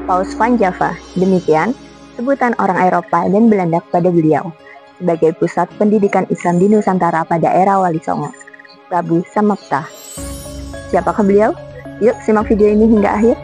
Paus van Java. Demikian sebutan orang Eropa dan Belanda kepada beliau sebagai pusat pendidikan Islam di Nusantara pada era Wali Songo, Prabu Samapta. Siapakah beliau? Yuk simak video ini hingga akhir.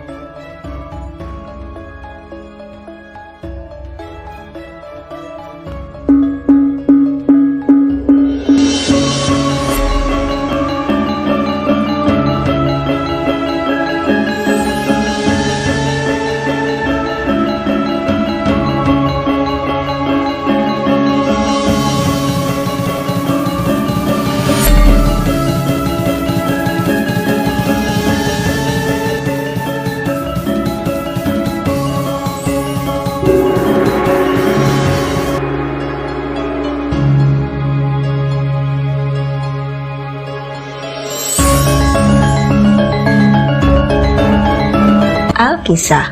Alkisah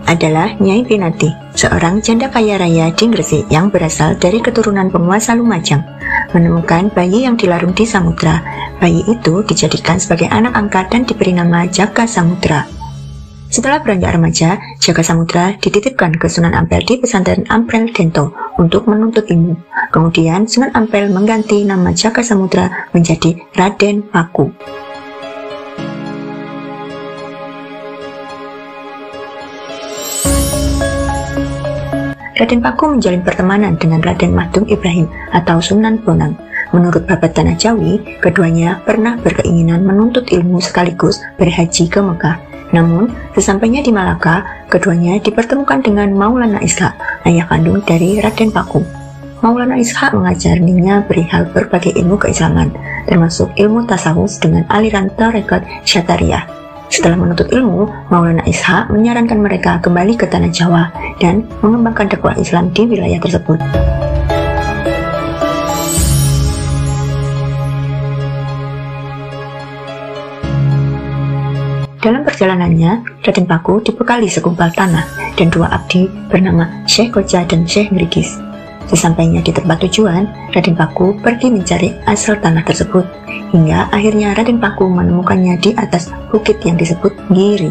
adalah Nyai Pinati, seorang janda kaya raya di Gresik yang berasal dari keturunan penguasa Lumajang, menemukan bayi yang dilarung di samudra. Bayi itu dijadikan sebagai anak angkat dan diberi nama Jaka Samudra. Setelah beranjak remaja, Jaka Samudra dititipkan ke Sunan Ampel di pesantren Ampel Dento untuk menuntut ilmu. Kemudian Sunan Ampel mengganti nama Jaka Samudra menjadi Raden Paku. Raden Paku menjalin pertemanan dengan Raden Madung Ibrahim atau Sunan Bonang. Menurut Babat Tanah Jawi, keduanya pernah berkeinginan menuntut ilmu sekaligus berhaji ke Mekah. Namun, sesampainya di Malaka, keduanya dipertemukan dengan Maulana Ishaq, ayah kandung dari Raden Paku. Maulana Ishaq mengajarinya perihal berbagai ilmu keislaman, termasuk ilmu tasawuf dengan aliran tarekat Syatariyah. Setelah menuntut ilmu, Maulana Ishaq menyarankan mereka kembali ke tanah Jawa dan mengembangkan dakwah Islam di wilayah tersebut. Dalam perjalanannya, Raden Paku dibekali segumpal tanah dan dua abdi bernama Syekh Koja dan Syekh Ngrigis. Sesampainya di tempat tujuan, Raden Paku pergi mencari asal tanah tersebut, hingga akhirnya Raden Paku menemukannya di atas bukit yang disebut Giri.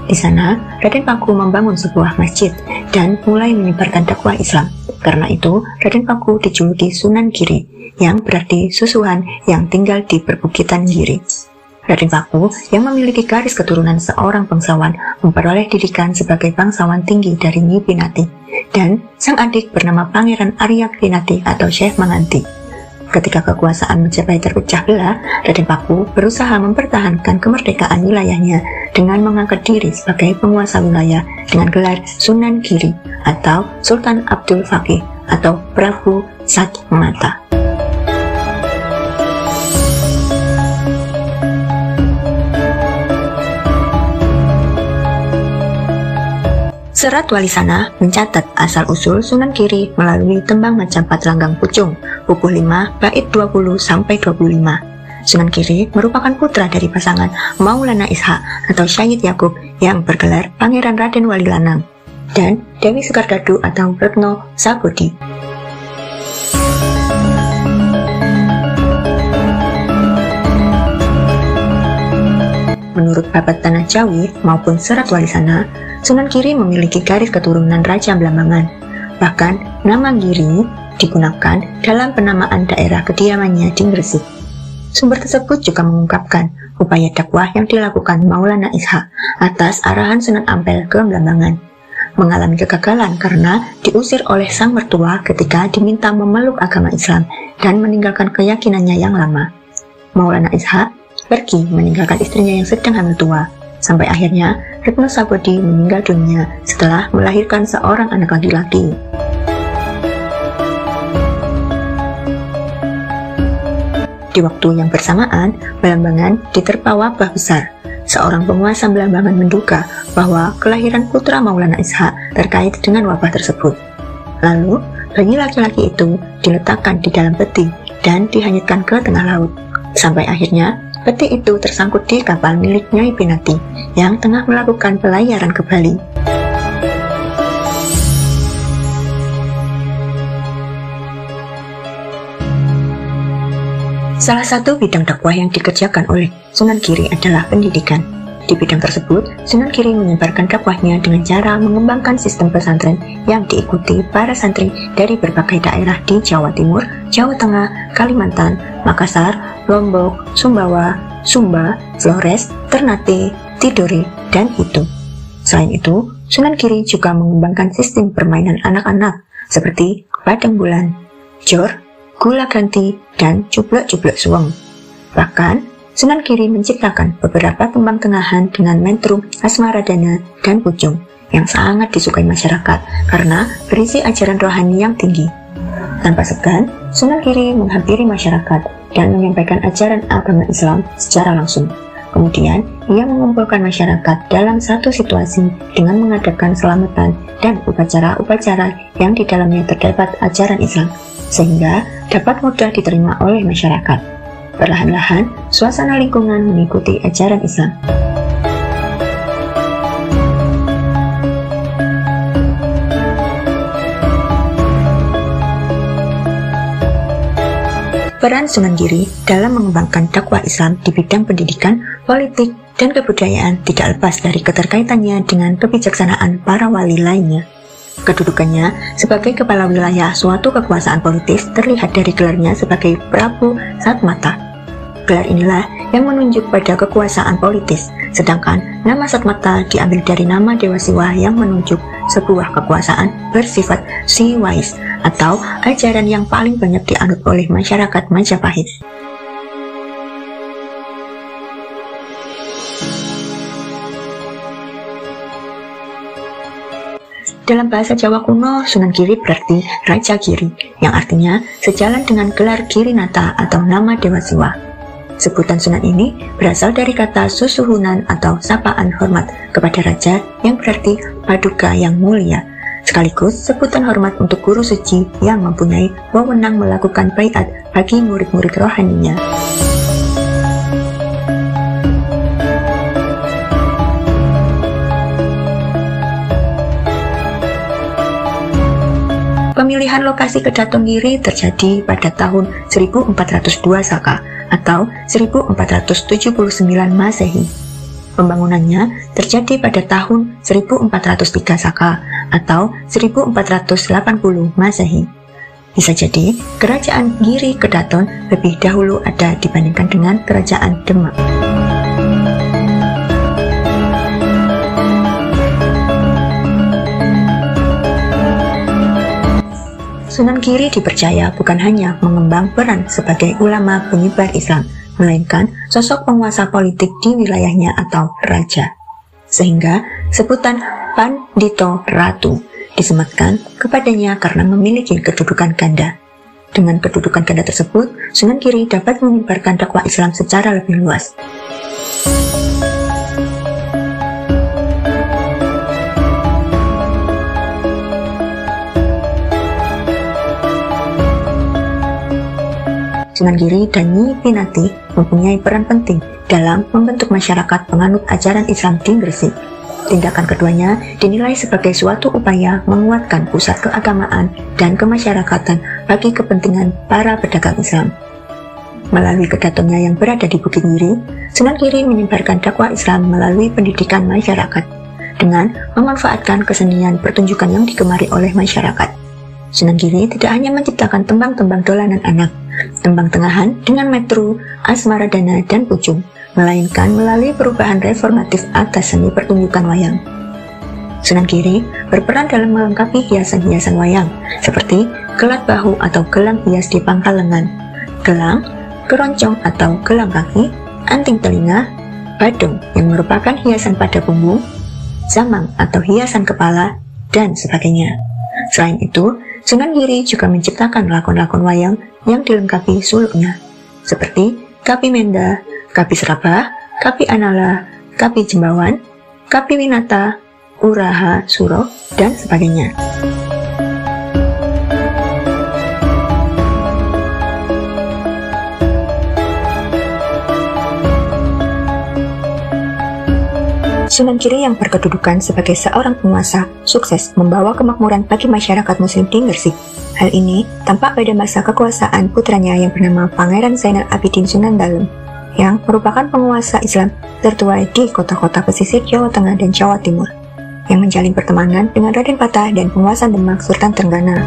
Di sana, Raden Paku membangun sebuah masjid dan mulai menyebarkan dakwah Islam. Karena itu, Raden Paku dijuluki Sunan Giri, yang berarti susuhan yang tinggal di perbukitan Giri. Raden Paku yang memiliki garis keturunan seorang bangsawan memperoleh didikan sebagai bangsawan tinggi dari Nyi Pinati, dan sang adik bernama Pangeran Arya Pinati atau Syekh Manganti. Ketika kekuasaan Majapahit terpecah belah, Raden Paku berusaha mempertahankan kemerdekaan wilayahnya dengan mengangkat diri sebagai penguasa wilayah dengan gelar Sunan Giri atau Sultan Abdul Faqih atau Prabu Sat Mata. Serat Walisana mencatat asal-usul Sunan Giri melalui tembang Majapahit Langgang Pucung, buku 5, bait 20-25. Sunan Giri merupakan putra dari pasangan Maulana Ishaq atau Syahid Yakub yang bergelar Pangeran Raden Wali Lanang dan Dewi Sekardadu atau Retno Sabodi. Menurut Babat Tanah Jawi maupun Serat Walisana, Sunan Giri memiliki garis keturunan Raja Blambangan. Bahkan, nama Giri digunakan dalam penamaan daerah kediamannya di Gresik. Sumber tersebut juga mengungkapkan upaya dakwah yang dilakukan Maulana Ishaq atas arahan Sunan Ampel ke Blambangan mengalami kegagalan karena diusir oleh sang mertua ketika diminta memeluk agama Islam dan meninggalkan keyakinannya yang lama. Maulana Ishaq pergi meninggalkan istrinya yang sedang hamil tua, sampai akhirnya Retno Sabodi meninggal dunia setelah melahirkan seorang anak laki-laki. Di waktu yang bersamaan, Blambangan diterpa wabah besar. Seorang penguasa Blambangan menduga bahwa kelahiran putra Maulana Ishaq terkait dengan wabah tersebut. Lalu, bayi laki-laki itu diletakkan di dalam peti dan dihanyutkan ke tengah laut. Sampai akhirnya, peti itu tersangkut di kapal milik Nyai Pinati yang tengah melakukan pelayaran ke Bali. Salah satu bidang dakwah yang dikerjakan oleh Sunan Giri adalah pendidikan. Di bidang tersebut, Sunan Giri menyebarkan dakwahnya dengan cara mengembangkan sistem pesantren yang diikuti para santri dari berbagai daerah di Jawa Timur, Jawa Tengah, Kalimantan, Makassar, Lombok, Sumbawa, Sumba, Flores, Ternate, Tidore, dan Hitu. Selain itu, Sunan Giri juga mengembangkan sistem permainan anak-anak seperti badang bulan, jor, gula ganti, dan cublok-cublok suweng. Bahkan, Sunan Giri menciptakan beberapa tembang tengahan dengan metrum, asmaradana, dan pucung yang sangat disukai masyarakat karena berisi ajaran rohani yang tinggi. Tanpa segan, Sunan Giri menghampiri masyarakat dan menyampaikan ajaran agama Islam secara langsung. Kemudian, ia mengumpulkan masyarakat dalam satu situasi dengan mengadakan selamatan dan upacara-upacara yang di dalamnya terdapat ajaran Islam, sehingga dapat mudah diterima oleh masyarakat. Perlahan-lahan, suasana lingkungan mengikuti ajaran Islam. Peran Sunan Giri dalam mengembangkan dakwah Islam di bidang pendidikan, politik, dan kebudayaan tidak lepas dari keterkaitannya dengan kebijaksanaan para wali lainnya. Kedudukannya sebagai kepala wilayah suatu kekuasaan politis terlihat dari gelarnya sebagai Prabu Satmata. Gelar inilah yang menunjuk pada kekuasaan politis, sedangkan nama Satmata diambil dari nama Dewa Siwa yang menunjuk sebuah kekuasaan bersifat siwais atau ajaran yang paling banyak dianut oleh masyarakat Majapahit. Dalam bahasa Jawa kuno, Sunan Giri berarti Raja Giri, yang artinya sejalan dengan gelar Girinata atau nama Dewa Siwa. Sebutan Sunan ini berasal dari kata susuhunan atau sapaan hormat kepada raja yang berarti paduka yang mulia, sekaligus sebutan hormat untuk guru suci yang mempunyai wewenang melakukan baiat bagi murid-murid rohaninya. Pemilihan lokasi Kedaton Giri terjadi pada tahun 1402 Saka atau 1479 Masehi. Pembangunannya terjadi pada tahun 1403 Saka atau 1480 Masehi. Bisa jadi kerajaan Giri Kedaton lebih dahulu ada dibandingkan dengan kerajaan Demak. Sunan Giri dipercaya bukan hanya mengembang peran sebagai ulama penyebar Islam, melainkan sosok penguasa politik di wilayahnya atau raja. Sehingga sebutan Pandito Ratu disematkan kepadanya karena memiliki kedudukan ganda. Dengan kedudukan ganda tersebut, Sunan Giri dapat menyebarkan dakwah Islam secara lebih luas. Sunan Giri dan Nyi Pinati mempunyai peran penting dalam membentuk masyarakat penganut ajaran Islam di Gresik. Tindakan keduanya dinilai sebagai suatu upaya menguatkan pusat keagamaan dan kemasyarakatan bagi kepentingan para pedagang Islam. Melalui kedatonnya yang berada di Bukit Giri, Sunan Giri menyebarkan dakwah Islam melalui pendidikan masyarakat dengan memanfaatkan kesenian pertunjukan yang digemari oleh masyarakat. Sunan Giri tidak hanya menciptakan tembang-tembang dolanan anak, tembang tengahan dengan metru, asmaradana, dan pucung, melainkan melalui perubahan reformatif atas seni pertunjukan wayang. Sunan Giri berperan dalam melengkapi hiasan-hiasan wayang, seperti gelat bahu atau gelang hias di pangkal lengan, gelang, keroncong atau gelang kaki, anting telinga, badung yang merupakan hiasan pada punggung, zamang atau hiasan kepala, dan sebagainya. Selain itu, Sunan Giri juga menciptakan lakon-lakon wayang yang dilengkapi suluknya, seperti Kapi Menda, Kapi Serabah, Kapi Anala, Kapi Jembawan, Kapi Winata, Uraha Suro, dan sebagainya. Sunan Giri yang berkedudukan sebagai seorang penguasa sukses membawa kemakmuran bagi masyarakat muslim di Gresik. Hal ini tampak pada masa kekuasaan putranya yang bernama Pangeran Zainal Abidin Sunan Dalem, yang merupakan penguasa Islam tertuai di kota-kota pesisir Jawa Tengah dan Jawa Timur, yang menjalin pertemanan dengan Raden Patah dan penguasa Demak Sultan Trenggana.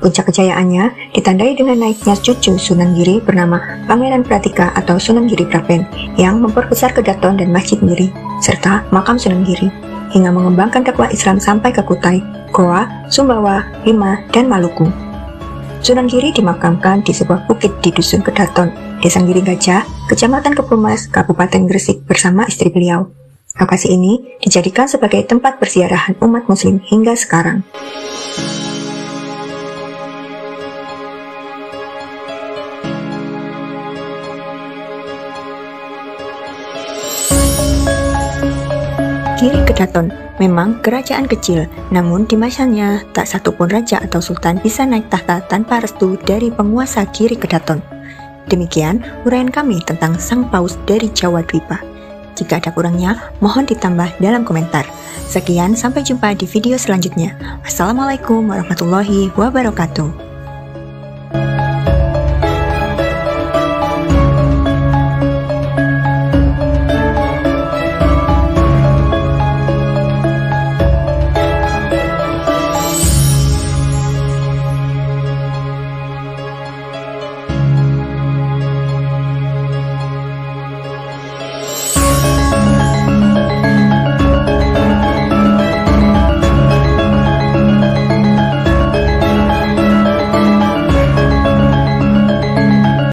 Puncak kejayaannya ditandai dengan naiknya cucu Sunan Giri bernama Pangeran Pratika atau Sunan Giri Prapen yang memperbesar Kedaton dan Masjid Giri, serta makam Sunan Giri, hingga mengembangkan dakwah Islam sampai ke Kutai, Goa, Sumbawa, Bima, dan Maluku. Sunan Giri dimakamkan di sebuah bukit di Dusun Kedaton, Desa Giri Gajah, Kecamatan Kepumas, Kabupaten Gresik bersama istri beliau. Lokasi ini dijadikan sebagai tempat perziarahan umat muslim hingga sekarang. Giri Kedaton memang kerajaan kecil, namun di masanya tak satupun raja atau sultan bisa naik tahta tanpa restu dari penguasa Giri Kedaton. Demikian uraian kami tentang Sang Paus dari Jawa Dwipa. Jika ada kurangnya, mohon ditambah dalam komentar. Sekian, sampai jumpa di video selanjutnya. Wassalamualaikum warahmatullahi wabarakatuh.